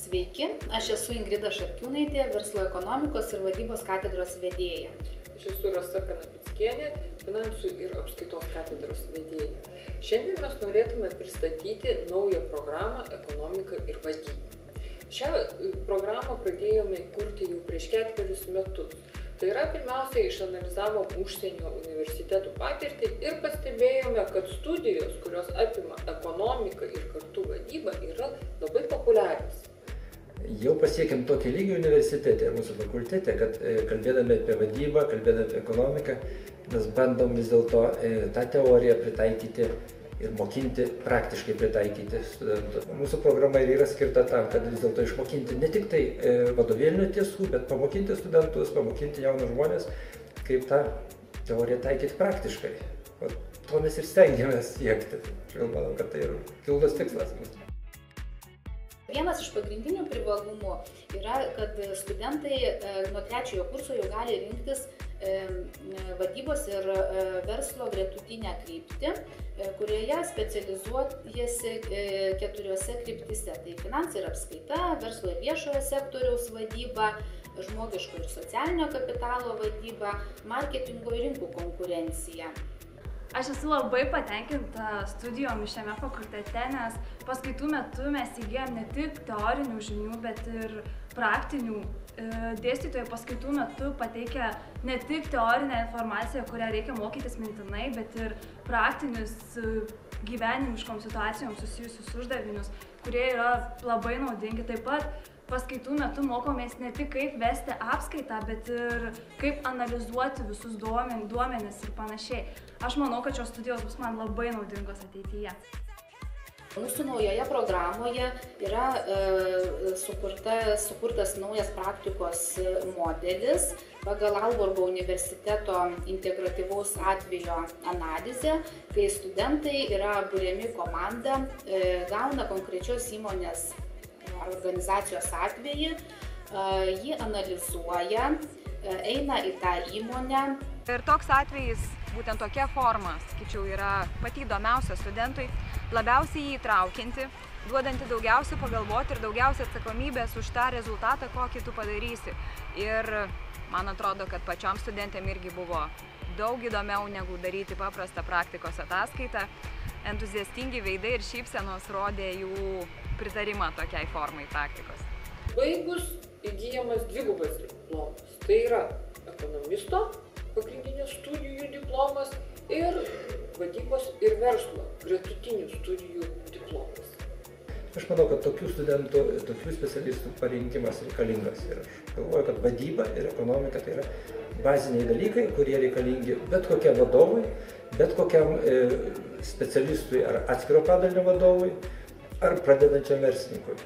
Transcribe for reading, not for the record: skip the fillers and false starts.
Sveiki, aš esu Ingrida Šarkiūnaitė, verslo ekonomikos ir vadybos katedros vedėja. Aš esu Rasa Kanapickienė, finansų ir apskaitos katedros vedėja. Šiandien mes norėtume pristatyti naują programą Ekonomika ir vadyba. Šią programą pradėjome kurti jau prieš 4 metus. Tai yra, pirmiausia, išanalizavom užsienio universitetų patirtį ir pastebėjome, kad studijos, kurios apima ekonomiką ir kartu vadybą, yra labai populiarios. Jau pasiekėm tokį lygį universitete ir mūsų fakultete, kad kalbėdami apie vadybą, kalbėdami apie ekonomiką, mes bandom vis dėlto tą teoriją pritaikyti ir mokinti, praktiškai pritaikyti studentus. Mūsų programa ir yra skirta tam, kad vis dėlto išmokinti ne tik tai vadovėlinių tiesų, bet pamokinti studentus, pamokinti jaunus žmonės, kaip tą teoriją taikyti praktiškai. O to mes ir stengiamės siekti. Aš manau, kad tai yra kilnus tikslas. Vienas iš pagrindinių privalumų yra, kad studentai nuo 3 kurso jau gali rinktis vadybos ir verslo gretutinę kryptį, kurioje specializuojasi 4 kryptyse. Tai finansai ir apskaita, verslo ir viešojo sektoriaus vadyba, žmogiško ir socialinio kapitalo vadyba, marketingo ir rinkų konkurencija. Aš esu labai patenkinta studijomis šiame fakultete, nes paskaitų metu mes įgijom ne tik teorinių žinių, bet ir praktinių. Dėstytojai paskaitų metu pateikia ne tik teorinę informaciją, kurią reikia mokytis mintinai, bet ir praktinius gyvenimiškom situacijom susijusius uždavinius, kurie yra labai naudingi. Taip pat paskaitų metu mokomės ne tik kaip vesti apskaitą, bet ir kaip analizuoti visus duomenis ir panašiai. Aš manau, kad šios studijos bus man labai naudingos ateityje. Mūsų naujoje programoje yra sukurtas naujas praktikos modelis pagal Aalborgo universiteto integratyvaus atvejo analizę, kai studentai yra buriami komanda, gauna konkrečios įmonės ar organizacijos atvejį, jį analizuoja, eina į tą įmonę. Ir toks atvejis, būtent tokia forma, sakyčiau, yra pati įdomiausia studentui, labiausiai jį įtraukianti, duodanti daugiausiai pagalvoti ir daugiausiai atsakomybės už tą rezultatą, kokį tu padarysi. Ir man atrodo, kad pačiom studentėm irgi buvo daug įdomiau negu daryti paprastą praktikos ataskaitą. Entuziastingi veidai ir šypsenos rodė jų pritarimą tokiai formai praktikos. Baigus įgyjamas dvigubas diplomas. Tai yra ekonomisto pagrindinės studijų diplomas ir vadybos ir verslo gretutinių studijų diplomas. Aš manau, kad tokių studentų, tokių specialistų parinkimas reikalingas. Ir aš galvoju, kad vadyba ir ekonomika tai yra baziniai dalykai, kurie reikalingi bet kokiam vadovui, bet kokiam specialistui ar atskiro padalinio vadovui, ar pradedančiam verslininkui.